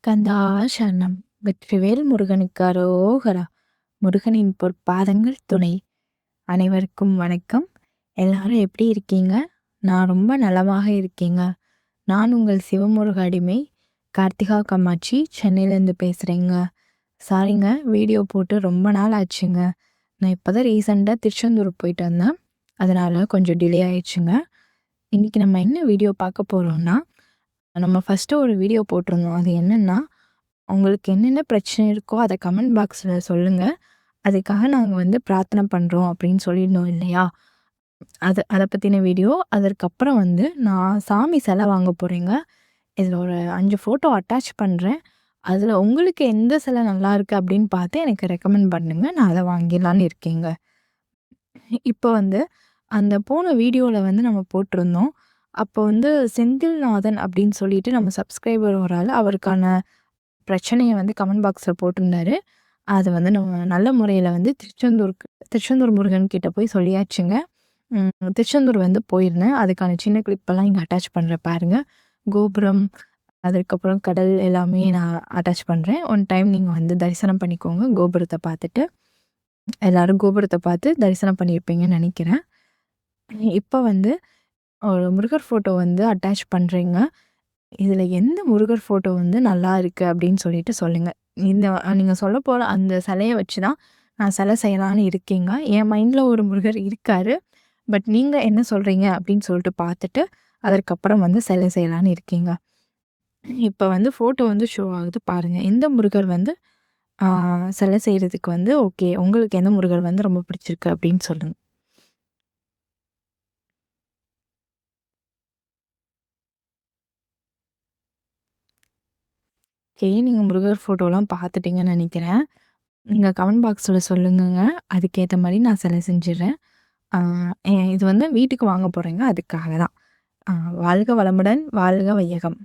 கந்தா சரணம். வெற்றிவேல் முருகனுக்கு அரோகரா. முருகனின் பொற்பாதங்கள் துணை. அனைவருக்கும் வணக்கம். எல்லாரும் எப்படி இருக்கீங்க? நான் ரொம்ப நலமாக இருக்கேங்க. நான் உங்கள் சிவமுருக அடிமை கார்த்திகா கமாட்சி, சென்னையிலேருந்து பேசுகிறேங்க. சாரிங்க, வீடியோ போட்டு ரொம்ப நாள் ஆச்சுங்க. நான் இப்போ தான் ரீசெண்டாக திருச்செந்தூர் போயிட்டு வந்தேன். அதனால் கொஞ்சம் டிலே ஆயிடுச்சுங்க. இன்றைக்கி நம்ம என்ன வீடியோ பார்க்க போகிறோம்னா, நம்ம ஃபஸ்ட்டு ஒரு வீடியோ போட்டிருந்தோம். அது என்னென்னா, உங்களுக்கு என்னென்ன பிரச்சனை இருக்கோ அதை கமெண்ட் பாக்ஸில் சொல்லுங்கள், அதுக்காக நாங்கள் வந்து பிரார்த்தனை பண்ணுறோம் அப்படின்னு சொல்லியிருந்தோம் இல்லையா? அதை பற்றின வீடியோ. அதற்கப்புறம் வந்து நான் சாமி சிலை வாங்க போகிறேங்க. இதில் ஒரு 5 ஃபோட்டோ அட்டாச் பண்ணுறேன். அதில் உங்களுக்கு எந்த சிலை நல்லா இருக்குது அப்படின்னு பார்த்து எனக்கு ரெக்கமெண்ட் பண்ணுங்கள், நான் அதை வாங்கிடலான்னு இருக்கேங்க. இப்போ வந்து அந்த போன வீடியோவில் வந்து நம்ம போட்டிருந்தோம். அப்போ வந்து செந்தில்நாதன் அப்படின்னு சொல்லிட்டு நம்ம சப்ஸ்கிரைபர் ஒரு ஆள் அவருக்கான பிரச்சனையை வந்து கமெண்ட் பாக்ஸில் போட்டிருந்தாரு. அதை வந்து நம்ம நல்ல முறையில் வந்து திருச்செந்தூர் முருகன் கிட்ட போய் சொல்லியாச்சுங்க. திருச்செந்தூர் வந்து போயிருந்தேன். அதுக்கான சின்ன கிளிப்பெல்லாம் இங்கே அட்டாச் பண்ணுறேன் பாருங்கள். கோபுரம், அதுக்கப்புறம் கடல் எல்லாமே நான் அட்டாச் பண்ணுறேன். ஒன் டைம் நீங்கள் வந்து தரிசனம் பண்ணிக்கோங்க. கோபுரத்தை பார்த்துட்டு எல்லோரும் கோபுரத்தை பார்த்து தரிசனம் பண்ணியிருப்பீங்கன்னு நினைக்கிறேன். இப்போ வந்து ஒரு முருகர் ஃபோட்டோ வந்து அட்டாச் பண்ணுறேங்க. இதில் எந்த முருகர் ஃபோட்டோ வந்து நல்லா இருக்குது அப்படின்னு சொல்லிட்டு சொல்லுங்கள். நீங்கள் சொல்ல போகிற அந்த சிலையை வச்சு தான் நான் சிலை செய்யலான்னு இருக்கேங்க. என் மைண்டில் ஒரு முருகர் இருக்கார். பட் நீங்கள் என்ன சொல்கிறீங்க அப்படின்னு சொல்லிட்டு பார்த்துட்டு அதற்கப்புறம் வந்து சிலை செய்யலான்னு இருக்கீங்க. இப்போ வந்து ஃபோட்டோ வந்து ஷோ ஆகுது பாருங்கள். எந்த முருகர் வந்து சிலை செய்கிறதுக்கு வந்து ஓகே, உங்களுக்கு எந்த முருகர் வந்து ரொம்ப பிடிச்சிருக்கு அப்படின்னு சொல்லுங்கள். ஓகே, நீங்கள் முருகர் ஃபோட்டோலாம் பார்த்துட்டீங்கன்னு நினைக்கிறேன். நீங்கள் கமெண்ட் பாக்ஸில் சொல்லுங்கங்க. அதுக்கேற்ற மாதிரி நான் சிலை செஞ்சிடுறேன். இது வந்து வீட்டுக்கு வாங்க போகிறேங்க, அதுக்காக தான். வாழ்க வளமுடன், வாழ்க வையகம்.